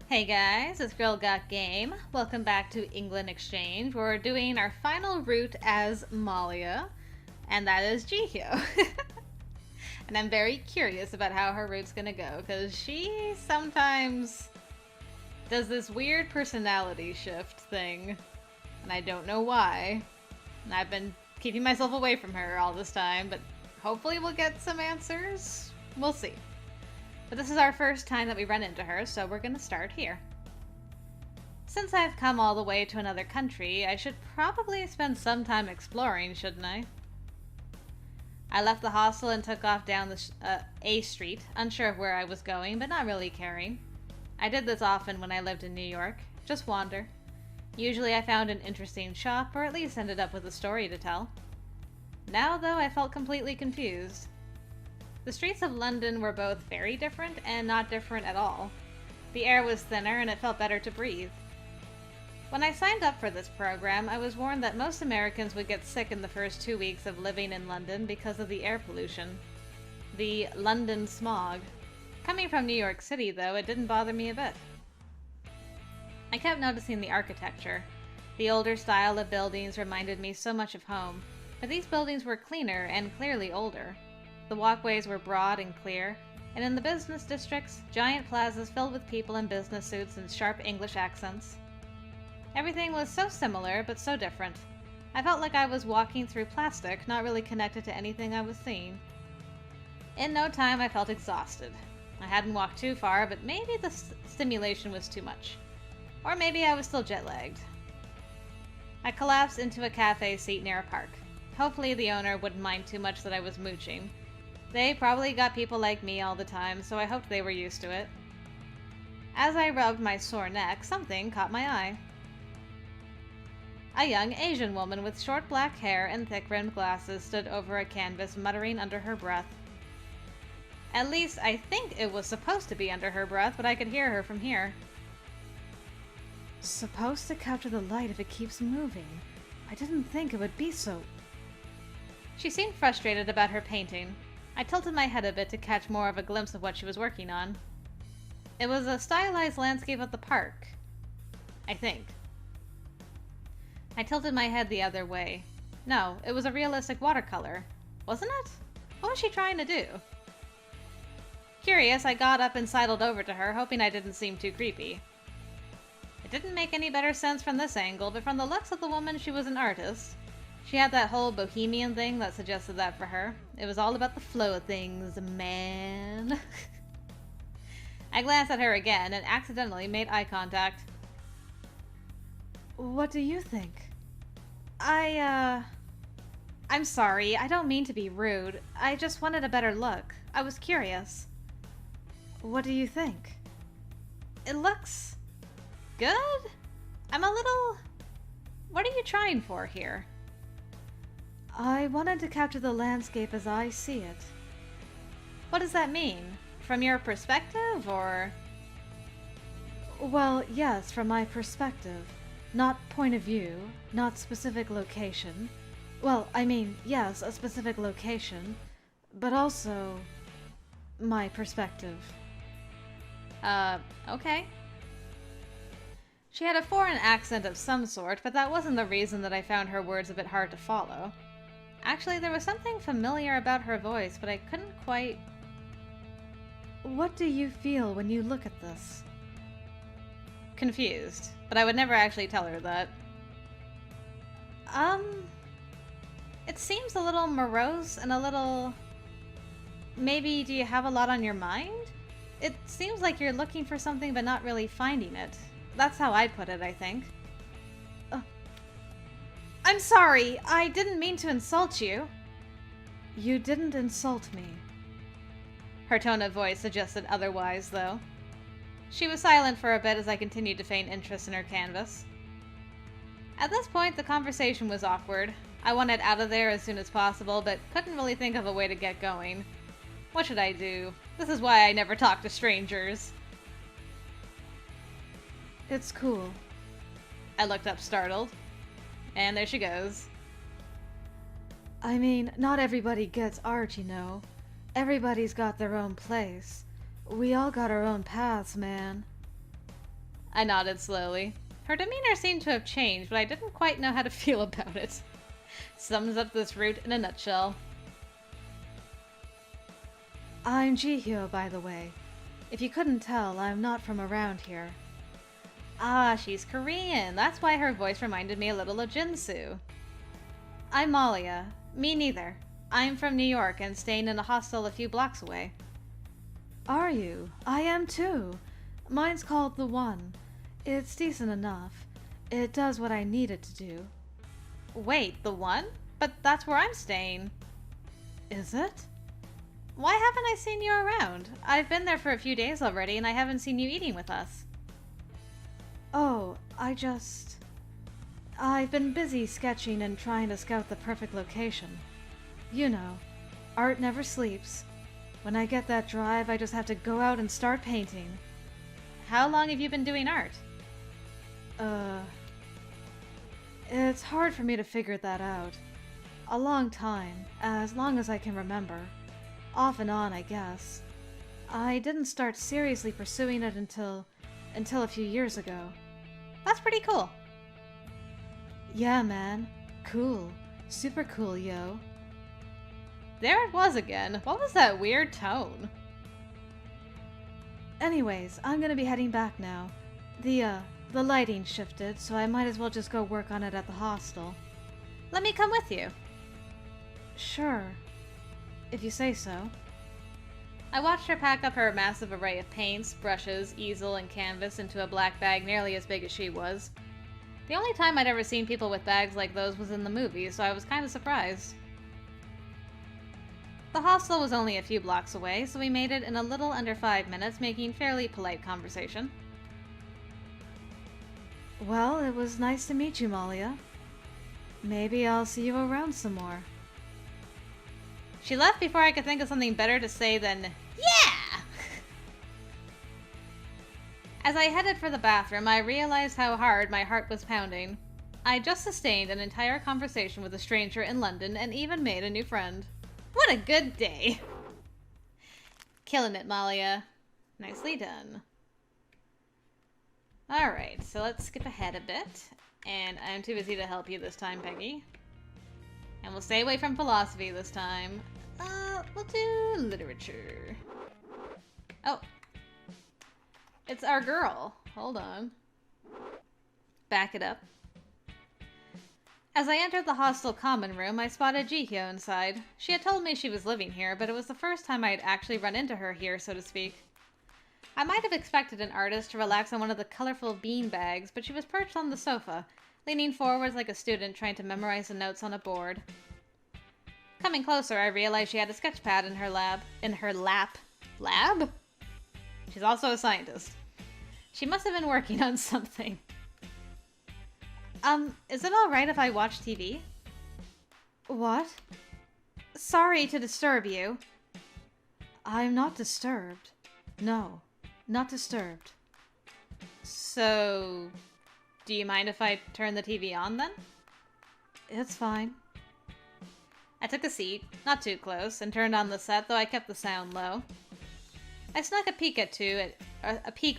Hey guys, it's Girl Got Game. Welcome back to England Exchange. We're doing our final route as MALIA, and that is Ji-hyo. And I'm very curious about how her route's gonna go, because she sometimes does this weird personality shift thing, and I don't know why. And I've been keeping myself away from her all this time, but hopefully we'll get some answers. We'll see. But this is our first time that we run into her, so we're gonna start here. Since I've come all the way to another country, I should probably spend some time exploring, shouldn't I? I left the hostel and took off down the A street, unsure of where I was going, but not really caring. I did this often when I lived in New York, just wander. Usually I found an interesting shop, or at least ended up with a story to tell. Now, though, I felt completely confused. The streets of London were both very different and not different at all. The air was thinner and it felt better to breathe. When I signed up for this program, I was warned that most Americans would get sick in the first 2 weeks of living in London because of the air pollution. The London smog. Coming from New York City, though, it didn't bother me a bit. I kept noticing the architecture. The older style of buildings reminded me so much of home, but these buildings were cleaner and clearly older. The walkways were broad and clear, and in the business districts, giant plazas filled with people in business suits and sharp English accents. Everything was so similar, but so different. I felt like I was walking through plastic, not really connected to anything I was seeing. In no time, I felt exhausted. I hadn't walked too far, but maybe the stimulation was too much. Or maybe I was still jet-lagged. I collapsed into a cafe seat near a park. Hopefully the owner wouldn't mind too much that I was mooching. They probably got people like me all the time, so I hoped they were used to it. As I rubbed my sore neck, something caught my eye. A young Asian woman with short black hair and thick-rimmed glasses stood over a canvas, muttering under her breath. At least, I think it was supposed to be under her breath, but I could hear her from here. Supposed to capture the light if it keeps moving. I didn't think it would be so. She seemed frustrated about her painting. I tilted my head a bit to catch more of a glimpse of what she was working on. It was a stylized landscape of the park, I think. I tilted my head the other way. No, it was a realistic watercolor. Wasn't it? What was she trying to do? Curious, I got up and sidled over to her, hoping I didn't seem too creepy. It didn't make any better sense from this angle, but from the looks of the woman, she was an artist. She had that whole bohemian thing that suggested that for her. It was all about the flow of things, man. I glanced at her again and accidentally made eye contact. What do you think? I'm sorry, I don't mean to be rude. I just wanted a better look. I was curious. What do you think? It looks good? I'm a little... What are you trying for here? I wanted to capture the landscape as I see it. What does that mean? From your perspective, or...? Well, yes, from my perspective. Not point of view, not specific location. Well, I mean, yes, a specific location, but also my perspective. Okay. She had a foreign accent of some sort, but that wasn't the reason that I found her words a bit hard to follow. Actually, there was something familiar about her voice, but I couldn't quite... What do you feel when you look at this? Confused, but I would never actually tell her that. It seems a little morose and a little... Maybe do you have a lot on your mind? It seems like you're looking for something but not really finding it. That's how I'd put it, I think. I'm sorry, I didn't mean to insult you. You didn't insult me. Her tone of voice suggested otherwise, though. She was silent for a bit as I continued to feign interest in her canvas. At this point, the conversation was awkward. I wanted out of there as soon as possible, but couldn't really think of a way to get going. What should I do? This is why I never talk to strangers. It's cool. I looked up, startled. And there she goes. I mean, not everybody gets art, you know. Everybody's got their own place. We all got our own paths, man. I nodded slowly. Her demeanor seemed to have changed, but I didn't quite know how to feel about it. Sums up this route in a nutshell. I'm Ji-hyo, by the way. If you couldn't tell, I'm not from around here. Ah, she's Korean. That's why her voice reminded me a little of Jinsu. I'm MALIA. Me neither. I'm from New York and staying in a hostel a few blocks away. Are you? I am too. Mine's called The One. It's decent enough. It does what I need it to do. Wait, The One? But that's where I'm staying. Is it? Why haven't I seen you around? I've been there for a few days already and I haven't seen you eating with us. Oh, I've been busy sketching and trying to scout the perfect location. You know, art never sleeps. When I get that drive, I just have to go out and start painting. How long have you been doing art? It's hard for me to figure that out. A long time, as long as I can remember. Off and on, I guess. I didn't start seriously pursuing it until a few years ago. That's pretty cool. Yeah, man. Cool. Super cool, yo. There it was again. What was that weird tone? Anyways, I'm gonna be heading back now. The lighting shifted, so I might as well just go work on it at the hostel. Let me come with you. Sure. If you say so. I watched her pack up her massive array of paints, brushes, easel, and canvas into a black bag nearly as big as she was. The only time I'd ever seen people with bags like those was in the movies, so I was kind of surprised. The hostel was only a few blocks away, so we made it in a little under 5 minutes, making fairly polite conversation. Well, it was nice to meet you, Malia. Maybe I'll see you around some more. She left before I could think of something better to say than, yeah! As I headed for the bathroom, I realized how hard my heart was pounding. I just sustained an entire conversation with a stranger in London and even made a new friend. What a good day! Killing it, Malia. Nicely done. Alright, so let's skip ahead a bit. And I'm too busy to help you this time, Peggy. And we'll stay away from philosophy this time. We'll do literature. Oh. It's our girl. Hold on. Back it up. As I entered the hostel common room, I spotted Ji-hyo inside. She had told me she was living here, but it was the first time I had actually run into her here, so to speak. I might have expected an artist to relax on one of the colorful bean bags, but she was perched on the sofa, leaning forwards like a student trying to memorize the notes on a board. Coming closer, I realized she had a sketch pad in her lap. Lab? She's also a scientist. She must have been working on something. Is it alright if I watch TV? What? Sorry to disturb you. I'm not disturbed. No, not disturbed. So, do you mind if I turn the TV on then? It's fine. I took a seat, not too close, and turned on the set, though I kept the sound low. I snuck a peek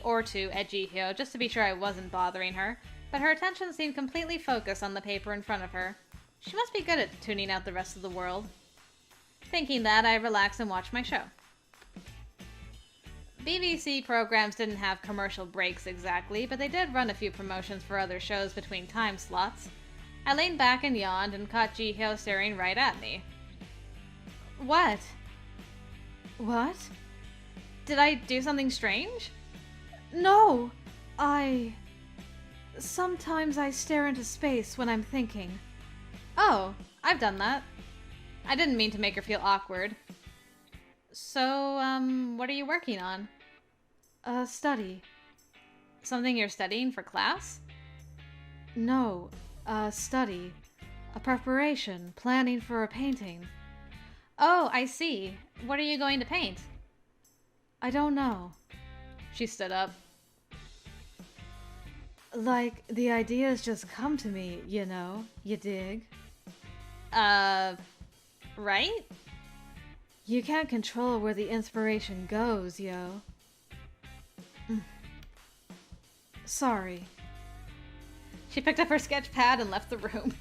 or two at Ji-hyo, just to be sure I wasn't bothering her, but her attention seemed completely focused on the paper in front of her. She must be good at tuning out the rest of the world. Thinking that, I relaxed and watched my show. BBC programs didn't have commercial breaks exactly, but they did run a few promotions for other shows between time slots. I leaned back and yawned and caught Ji-hyo staring right at me. What? What? Did I do something strange? No! Sometimes I stare into space when I'm thinking. Oh, I've done that. I didn't mean to make her feel awkward. So, what are you working on? A study. Something you're studying for class? No, a study. A preparation, planning for a painting. Oh, I see. What are you going to paint? I don't know. She stood up. Like, the ideas just come to me, you know? You dig? Right? You can't control where the inspiration goes, yo. Sorry. She picked up her sketch pad and left the room.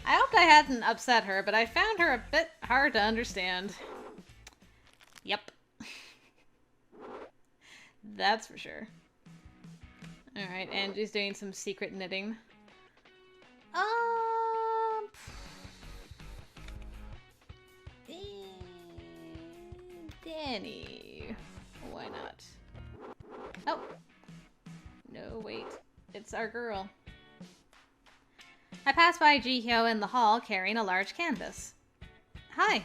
I hoped I hadn't upset her, but I found her a bit hard to understand. Yep. That's for sure. Alright, Angie's doing some secret knitting. Danny. Why not? Oh. No, wait. It's our girl. I passed by Ji-hyo in the hall carrying a large canvas. Hi.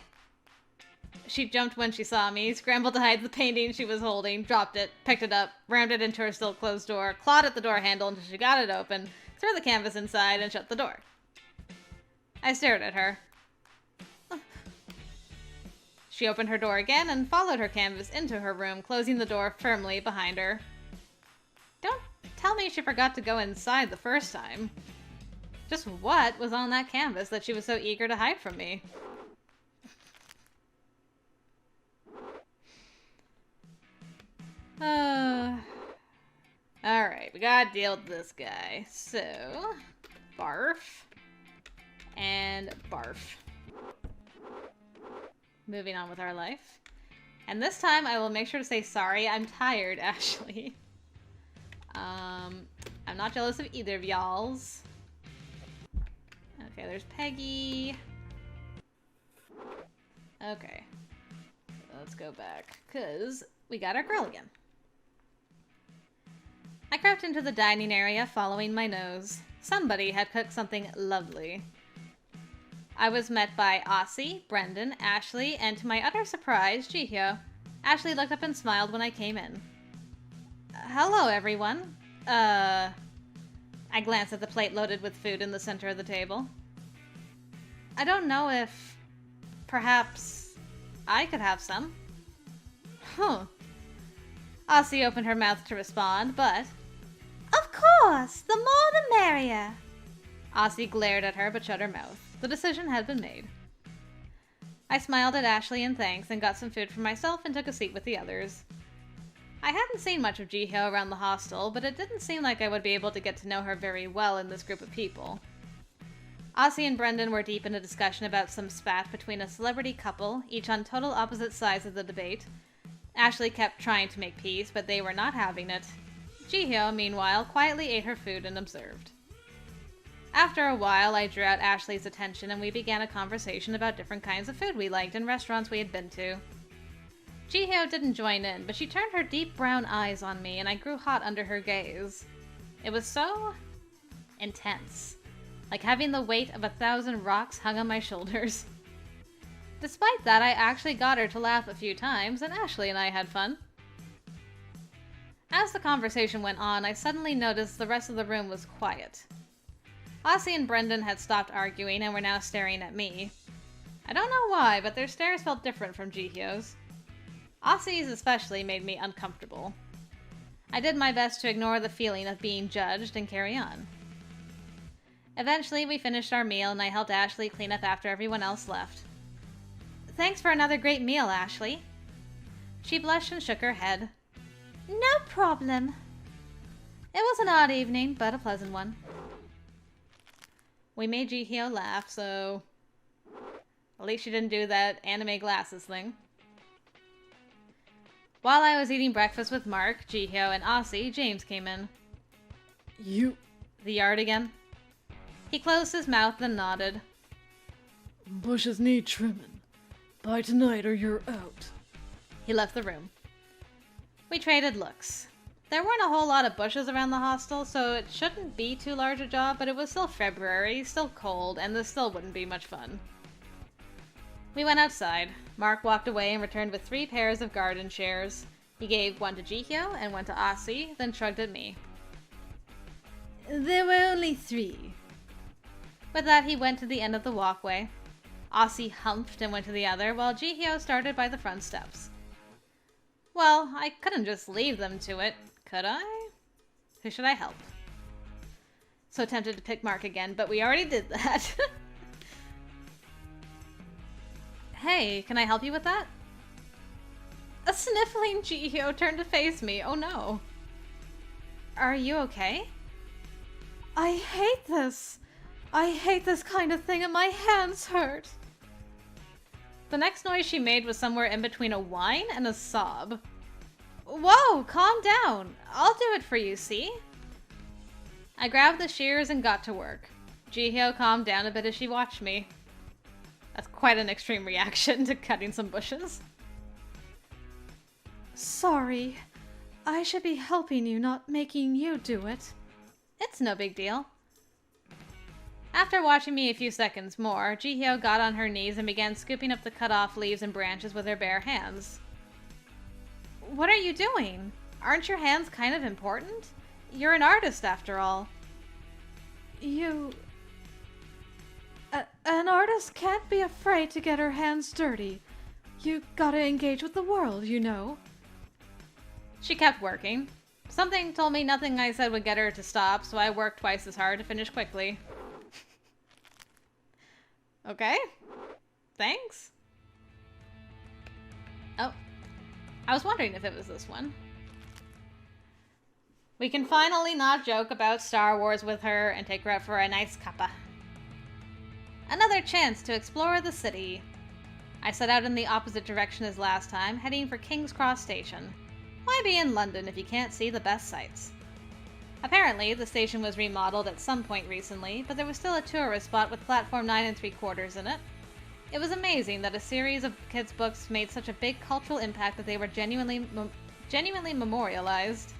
She jumped when she saw me, scrambled to hide the painting she was holding, dropped it, picked it up, rammed it into her still closed door, clawed at the door handle until she got it open, threw the canvas inside, and shut the door. I stared at her. She opened her door again and followed her canvas into her room, closing the door firmly behind her. Don't tell me she forgot to go inside the first time. Just what was on that canvas that she was so eager to hide from me? Alright, we gotta deal with this guy. So, barf. And barf. Moving on with our life. And this time I will make sure to say sorry. I'm tired, Ashley. I'm not jealous of either of y'all's. Okay, there's Peggy. Okay. Let's go back, because we got our girl again. I crept into the dining area, following my nose. Somebody had cooked something lovely. I was met by Aussie, Brendan, Ashley, and to my utter surprise, Ji-hyo. Ashley looked up and smiled when I came in. Hello, everyone. I glanced at the plate loaded with food in the center of the table. I don't know if... perhaps... I could have some. Huh. Aussie opened her mouth to respond, but... Of course! The more the merrier! Aussie glared at her but shut her mouth. The decision had been made. I smiled at Ashley in thanks and got some food for myself and took a seat with the others. I hadn't seen much of Ji-hyo around the hostel, but it didn't seem like I would be able to get to know her very well in this group of people. Aussie and Brendan were deep in a discussion about some spat between a celebrity couple, each on total opposite sides of the debate. Ashley kept trying to make peace, but they were not having it. Ji-hyo, meanwhile, quietly ate her food and observed. After a while, I drew out Ashley's attention and we began a conversation about different kinds of food we liked and restaurants we had been to. Ji-hyo didn't join in, but she turned her deep brown eyes on me and I grew hot under her gaze. It was so... intense. Like having the weight of 1,000 rocks hung on my shoulders. Despite that, I actually got her to laugh a few times, and Ashley and I had fun. As the conversation went on, I suddenly noticed the rest of the room was quiet. Aussie and Brendan had stopped arguing and were now staring at me. I don't know why, but their stares felt different from Ji-hyo's. Aussie's especially made me uncomfortable. I did my best to ignore the feeling of being judged and carry on. Eventually, we finished our meal and I helped Ashley clean up after everyone else left. Thanks for another great meal, Ashley. She blushed and shook her head. No problem. It was an odd evening, but a pleasant one. We made Ji-hyo laugh, so... at least she didn't do that anime glasses thing. While I was eating breakfast with Mark, Ji-hyo, and Aussie, James came in. You... The yard again? He closed his mouth and nodded. Bushes need trimming. By tonight or you're out. He left the room. We traded looks. There weren't a whole lot of bushes around the hostel, so it shouldn't be too large a job, but it was still February, still cold, and this still wouldn't be much fun. We went outside. Mark walked away and returned with 3 pairs of garden shears. He gave one to Ji-hyo and one to Aussie, then shrugged at me. There were only 3. With that, he went to the end of the walkway. Aussie humphed and went to the other, while Ji-hyo started by the front steps. Well, I couldn't just leave them to it, could I? Who should I help? So tempted to pick Mark again, but we already did that. Hey, can I help you with that? A sniffling Ji-hyo turned to face me. Oh no. Are you okay? I hate this. I hate this kind of thing and my hands hurt. The next noise she made was somewhere in between a whine and a sob. Whoa, calm down. I'll do it for you, see? I grabbed the shears and got to work. Ji-hyo calmed down a bit as she watched me. That's quite an extreme reaction to cutting some bushes. Sorry. I should be helping you, not making you do it. It's no big deal. After watching me a few seconds more, Ji-hyo got on her knees and began scooping up the cut-off leaves and branches with her bare hands. What are you doing? Aren't your hands kind of important? You're an artist, after all. An artist can't be afraid to get her hands dirty. You gotta engage with the world, you know. She kept working. Something told me nothing I said would get her to stop, so I worked twice as hard to finish quickly. Okay. Thanks. Oh. I was wondering if it was this one. We can finally not joke about Star Wars with her and take her out for a nice cuppa. Another chance to explore the city. I set out in the opposite direction as last time, heading for King's Cross Station. Why be in London if you can't see the best sights? Apparently, the station was remodeled at some point recently, but there was still a tourist spot with platform 9 3/4 in it. It was amazing that a series of kids' books made such a big cultural impact that they were genuinely memorialized.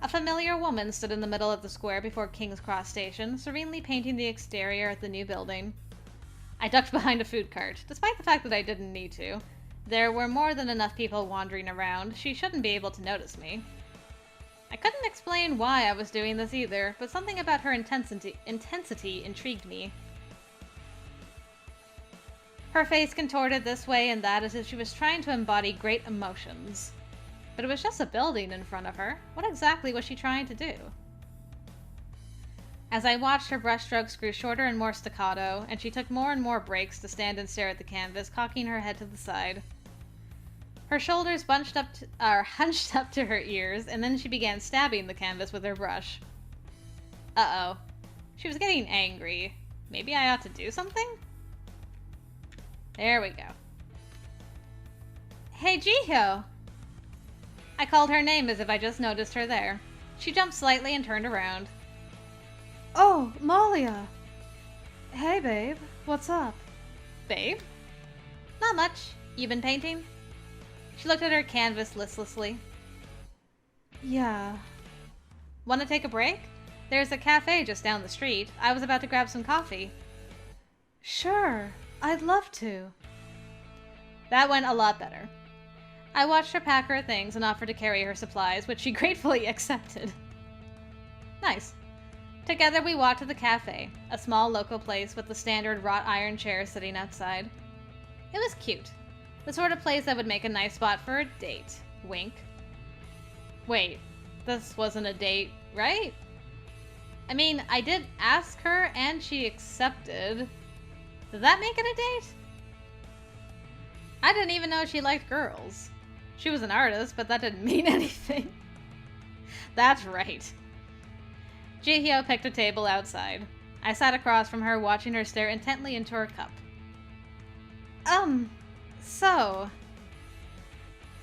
A familiar woman stood in the middle of the square before King's Cross Station, serenely painting the exterior of the new building. I ducked behind a food cart, despite the fact that I didn't need to. There were more than enough people wandering around. She shouldn't be able to notice me. I couldn't explain why I was doing this either, but something about her intensity intrigued me. Her face contorted this way and that as if she was trying to embody great emotions. But it was just a building in front of her. What exactly was she trying to do? As I watched, her brushstrokes grew shorter and more staccato, and she took more and more breaks to stand and stare at the canvas, cocking her head to the side. Her shoulders hunched up to her ears, and then she began stabbing the canvas with her brush. Uh-oh. She was getting angry. Maybe I ought to do something? There we go. Hey, Ji-hyo! I called her name as if I just noticed her there. She jumped slightly and turned around. Oh, MALIA! Hey, babe. What's up? Babe? Not much. You been painting? She looked at her canvas listlessly. Yeah. Want to take a break? There's a cafe just down the street. I was about to grab some coffee. Sure. I'd love to. That went a lot better. I watched her pack her things and offered to carry her supplies, which she gratefully accepted. Nice. Together we walked to the cafe, a small local place with the standard wrought iron chairs sitting outside. It was cute. The sort of place that would make a nice spot for a date. Wink. Wait, this wasn't a date, right? I mean, I did ask her and she accepted. Did that make it a date? I didn't even know she liked girls. She was an artist, but that didn't mean anything. That's right. Ji-hyo picked a table outside. I sat across from her, watching her stare intently into her cup. So...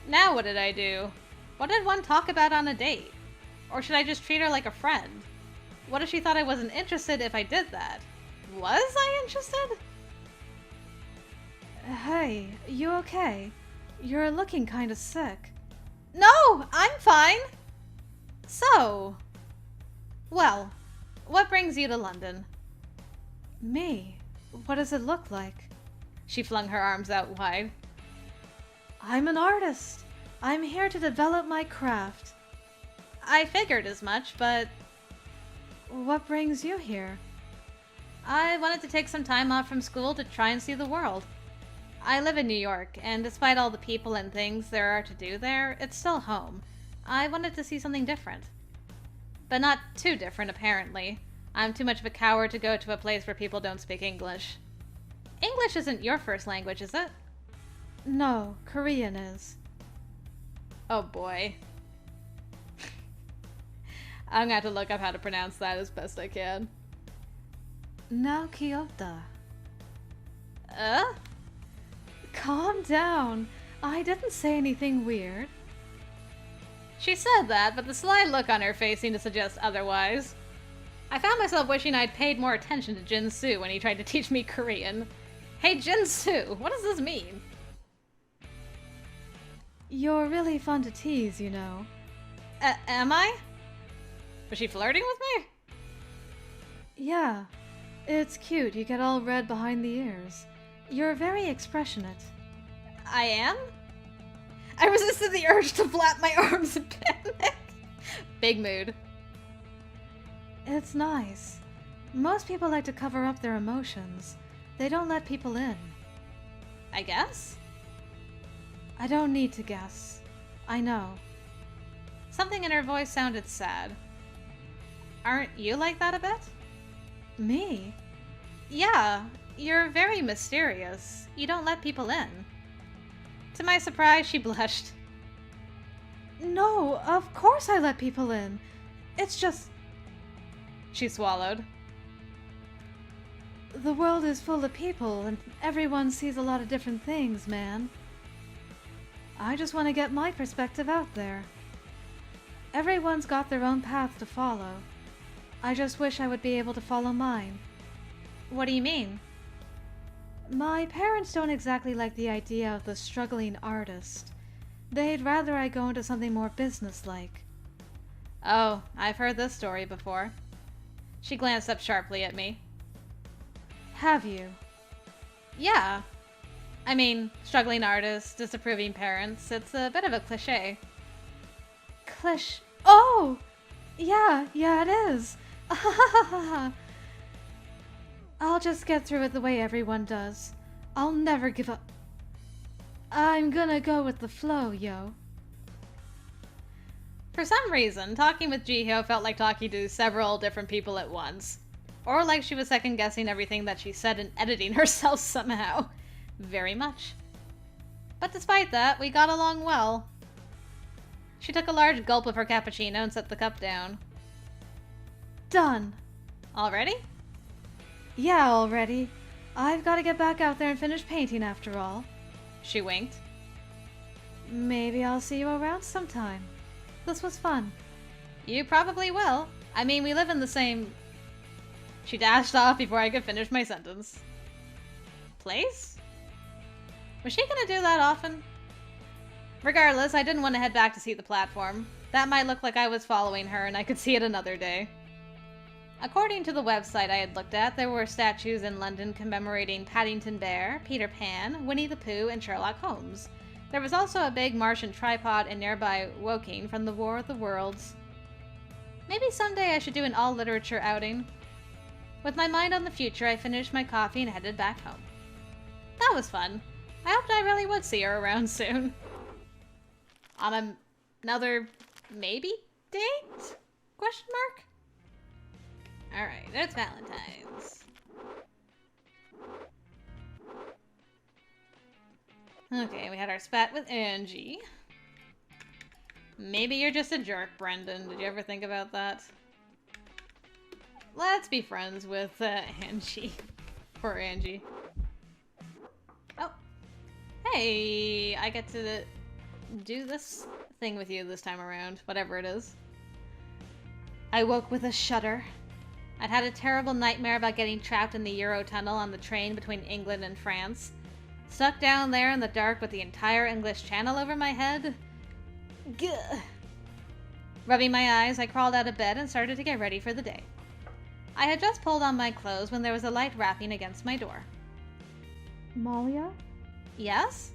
Now what did I do? What did one talk about on a date? Or should I just treat her like a friend? What if she thought I wasn't interested if I did that? Was I interested? Hey, you okay? You're looking kinda sick. No, I'm fine. So... Well, what brings you to London? Me? What does it look like? She flung her arms out wide. I'm an artist. I'm here to develop my craft. I figured as much, but... What brings you here? I wanted to take some time off from school to try and see the world. I live in New York, and despite all the people and things there are to do there, it's still home. I wanted to see something different. But not too different, apparently. I'm too much of a coward to go to a place where people don't speak English. English isn't your first language, is it? No, Korean is. Oh boy. I'm gonna have to look up how to pronounce that as best I can. Now Kyoto. Uh? Calm down. I didn't say anything weird. She said that, but the sly look on her face seemed to suggest otherwise. I found myself wishing I'd paid more attention to Jin-soo when he tried to teach me Korean. Hey Jin-soo, what does this mean? You're really fun to tease, you know. Am I? Was she flirting with me? Yeah. It's cute, you get all red behind the ears. You're very expressionate. I am? I resisted the urge to flap my arms and panic. Big mood. It's nice. Most people like to cover up their emotions. They don't let people in. I guess? I don't need to guess. I know. Something in her voice sounded sad. Aren't you like that a bit? Me? Yeah, you're very mysterious. You don't let people in. To my surprise, she blushed. No, of course I let people in. It's just... She swallowed. The world is full of people, and everyone sees a lot of different things, man. I just want to get my perspective out there. Everyone's got their own path to follow. I just wish I would be able to follow mine. What do you mean? My parents don't exactly like the idea of the struggling artist. They'd rather I go into something more businesslike. Oh, I've heard this story before. She glanced up sharply at me. Have you? Yeah. I mean, struggling artists, disapproving parents, it's a bit of a cliché. Oh! Yeah, it is. I'll just get through it the way everyone does. I'll never give up. I'm gonna go with the flow, yo. For some reason, talking with Ji-hyo felt like talking to several different people at once. Or like she was second-guessing everything that she said and editing herself somehow. Very much. But despite that, we got along well. She took a large gulp of her cappuccino and set the cup down. Done. Already? Yeah, already. I've got to get back out there and finish painting after all. She winked. Maybe I'll see you around sometime. This was fun. You probably will. I mean, we live in the same... She dashed off before I could finish my sentence. Place? Was she gonna do that often? Regardless, I didn't want to head back to see the platform. That might look like I was following her and I could see it another day. According to the website I had looked at, there were statues in London commemorating Paddington Bear, Peter Pan, Winnie the Pooh, and Sherlock Holmes. There was also a big Martian tripod in nearby Woking from the War of the Worlds. Maybe someday I should do an all-literature outing. With my mind on the future, I finished my coffee and headed back home. That was fun. I hoped I really would see her around soon. On another maybe date? Question mark? Alright, it's Valentine's. Okay, we had our spat with Angie. Maybe you're just a jerk, Brendan. Did you ever think about that? Let's be friends with Angie. Poor Angie. Oh. Hey, I get to do this thing with you this time around, whatever it is. I woke with a shudder. I'd had a terrible nightmare about getting trapped in the Eurotunnel on the train between England and France. Stuck down there in the dark with the entire English Channel over my head. Gah. Rubbing my eyes, I crawled out of bed and started to get ready for the day. I had just pulled on my clothes when there was a light rapping against my door. Malia? Yes?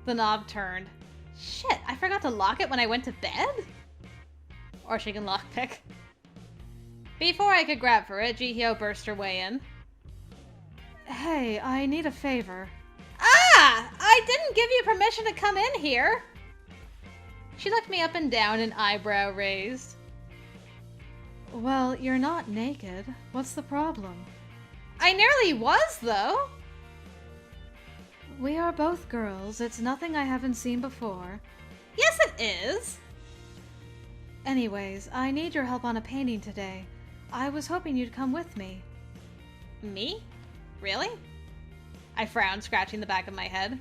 The knob turned. Shit, I forgot to lock it when I went to bed? Or she can lockpick. Before I could grab for it, Ji-hyo burst her way in. Hey, I need a favor. Ah! I didn't give you permission to come in here! She looked me up and down, an eyebrow raised. Well, you're not naked. What's the problem? I nearly was, though! We are both girls. It's nothing I haven't seen before. Yes, it is! Anyways, I need your help on a painting today. I was hoping you'd come with me. Me? Really? I frowned, scratching the back of my head.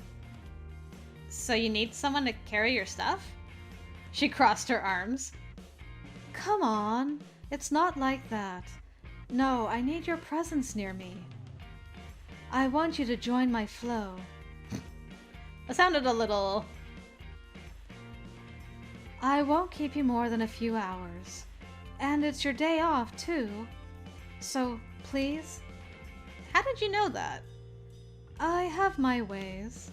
So you need someone to carry your stuff? She crossed her arms. Come on, it's not like that. No, I need your presence near me. I want you to join my flow. It sounded a little... I won't keep you more than a few hours. And it's your day off, too. So, please? How did you know that? I have my ways.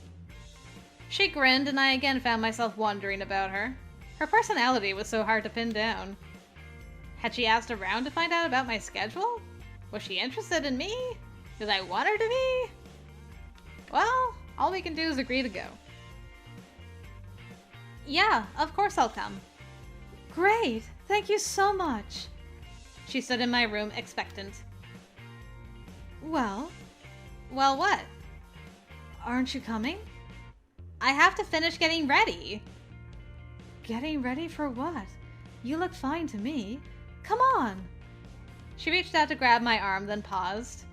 She grinned, and I again found myself wondering about her. Her personality was so hard to pin down. Had she asked around to find out about my schedule? Was she interested in me? Did I want her to be? Well, all we can do is agree to go. Yeah, of course I'll come. Great! Thank you so much. She stood in my room, expectant. Well, what? aren't you coming? I have to finish getting ready. Getting ready for what? You look fine to me. Come on! She reached out to grab my arm, then paused.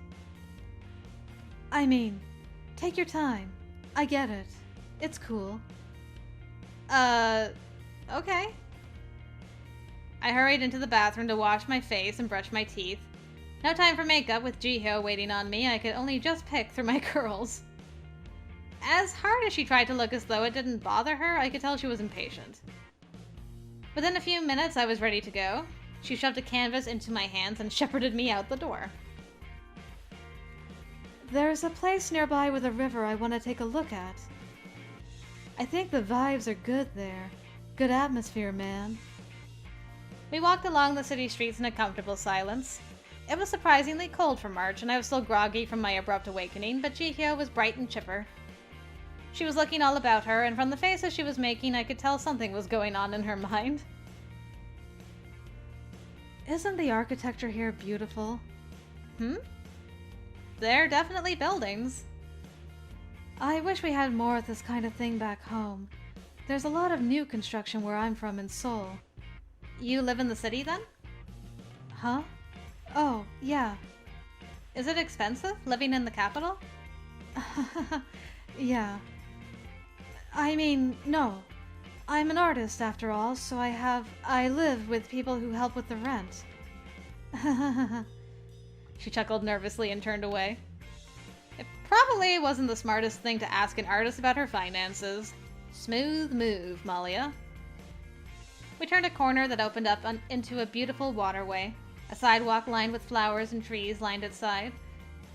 I mean, take your time. I get it. It's cool. Okay. I hurried into the bathroom to wash my face and brush my teeth. No time for makeup with Ji-hyo waiting on me. I could only just pick through my curls. As hard as she tried to look as though it didn't bother her, I could tell she was impatient. Within a few minutes, I was ready to go. She shoved a canvas into my hands and shepherded me out the door. There's a place nearby with a river I want to take a look at. I think the vibes are good there. Good atmosphere, man. We walked along the city streets in a comfortable silence. It was surprisingly cold for March, and I was still groggy from my abrupt awakening, but Ji-hyo was bright and chipper. She was looking all about her, and from the faces she was making, I could tell something was going on in her mind. Isn't the architecture here beautiful? They're definitely buildings. I wish we had more of this kind of thing back home. There's a lot of new construction where I'm from in Seoul. You live in the city, then? Huh? Oh, yeah. Is it expensive, living in the capital? Yeah. I mean, no. I'm an artist, after all, so I live with people who help with the rent. She chuckled nervously and turned away. It probably wasn't the smartest thing to ask an artist about her finances. Smooth move, Malia. We turned a corner that opened up into a beautiful waterway. A sidewalk lined with flowers and trees lined its side.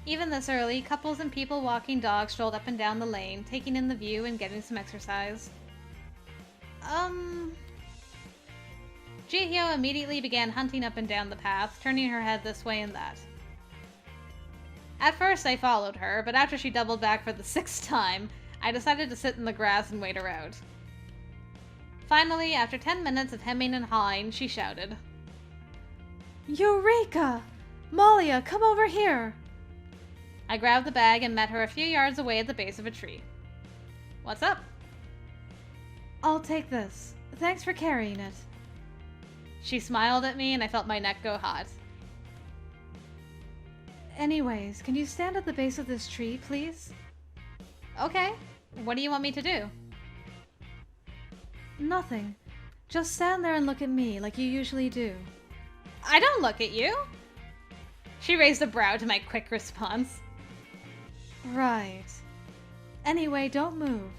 Even this early, couples and people walking dogs strolled up and down the lane, taking in the view and getting some exercise. Ji-hyo immediately began hunting up and down the path, turning her head this way and that. At first I followed her, but after she doubled back for the 6th time, I decided to sit in the grass and wait her out. Finally, after 10 minutes of hemming and hawing, she shouted. Eureka! Malia, come over here! I grabbed the bag and met her a few yards away at the base of a tree. What's up? I'll take this. Thanks for carrying it. She smiled at me and I felt my neck go hot. Anyways, can you stand at the base of this tree, please? Okay. What do you want me to do? Nothing. Just stand there and look at me like you usually do. I don't look at you. She raised a brow to my quick response. Right. Anyway, don't move.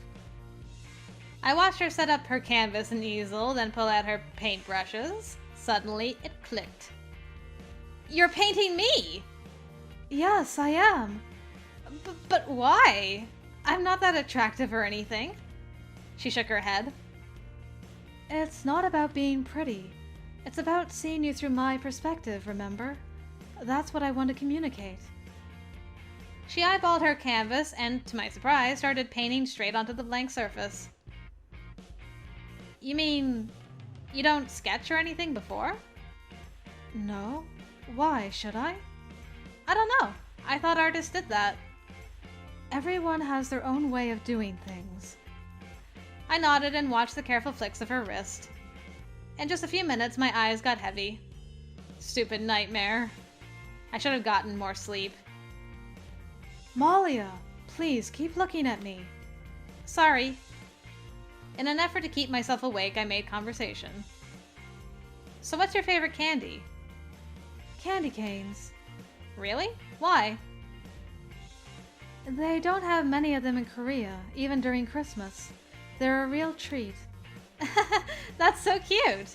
I watched her set up her canvas and easel, then pull out her paintbrushes. Suddenly, it clicked. You're painting me! Yes, I am. But why? I'm not that attractive or anything. She shook her head. It's not about being pretty. It's about seeing you through my perspective, remember? That's what I want to communicate. She eyeballed her canvas and, to my surprise, started painting straight onto the blank surface. You mean, you don't sketch or anything before? No. Why, should I? I don't know. I thought artists did that. Everyone has their own way of doing things. I nodded and watched the careful flicks of her wrist. In just a few minutes, my eyes got heavy. Stupid nightmare. I should have gotten more sleep. Malia, please keep looking at me. Sorry. In an effort to keep myself awake, I made conversation. So what's your favorite candy? Candy canes. Really? Why? They don't have many of them in Korea, even during Christmas. They're a real treat. That's so cute.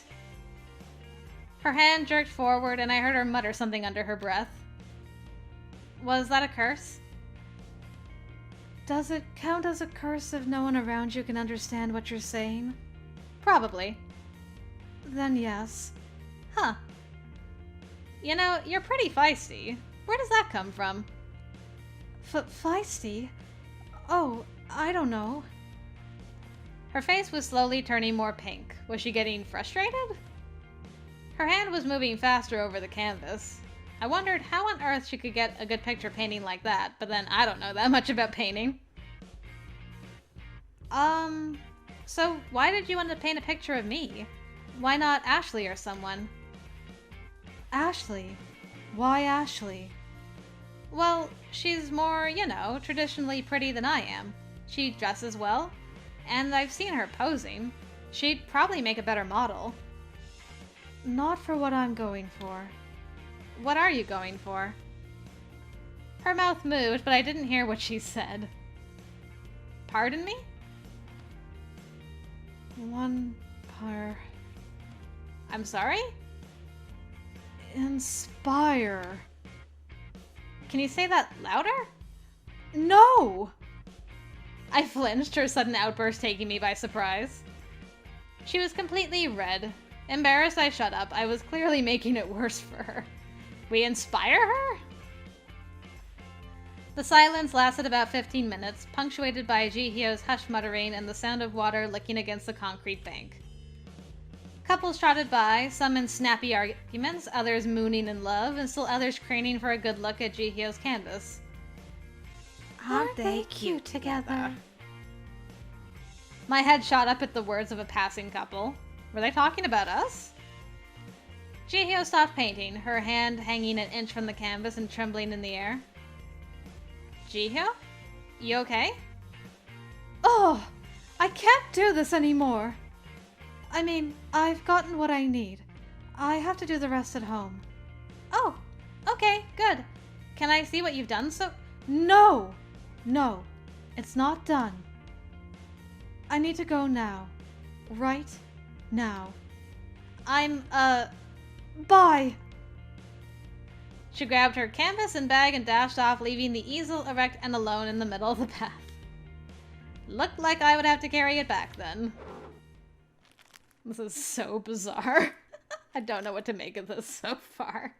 Her hand jerked forward and I heard her mutter something under her breath. Was that a curse? Does it count as a curse if no one around you can understand what you're saying? Probably. Then yes. Huh. You know, you're pretty feisty. Where does that come from? Feisty? Oh, I don't know. Her face was slowly turning more pink. Was she getting frustrated? Her hand was moving faster over the canvas. I wondered how on earth she could get a good picture painting like that, but then I don't know that much about painting. So why did you want to paint a picture of me? Why not Ashley or someone? Ashley? Why Ashley? Well, she's more, you know, traditionally pretty than I am. She dresses well, and I've seen her posing. She'd probably make a better model. Not for what I'm going for. What are you going for? Her mouth moved, but I didn't hear what she said. Pardon me? I'm sorry? Inspire. Can you say that louder? No! I flinched, her sudden outburst taking me by surprise. She was completely red. Embarrassed, I shut up. I was clearly making it worse for her. We inspire her? The silence lasted about 15 minutes, punctuated by Ji-hyo's hush muttering and the sound of water licking against the concrete bank. Couples trotted by, some in snappy arguments, others mooning in love, and still others craning for a good look at Ji-hyo's canvas. Aren't they cute together? My head shot up at the words of a passing couple. Were they talking about us? Ji-hyo stopped painting, her hand hanging an inch from the canvas and trembling in the air. Ji-hyo? You okay? Oh, I can't do this anymore. I mean, I've gotten what I need. I have to do the rest at home. Oh, okay, good. Can I see what you've done so— No! No, it's not done. I need to go now. Right now. Bye! She grabbed her canvas and bag and dashed off, leaving the easel erect and alone in the middle of the path. Looked like I would have to carry it back then. This is so bizarre. I don't know what to make of this so far.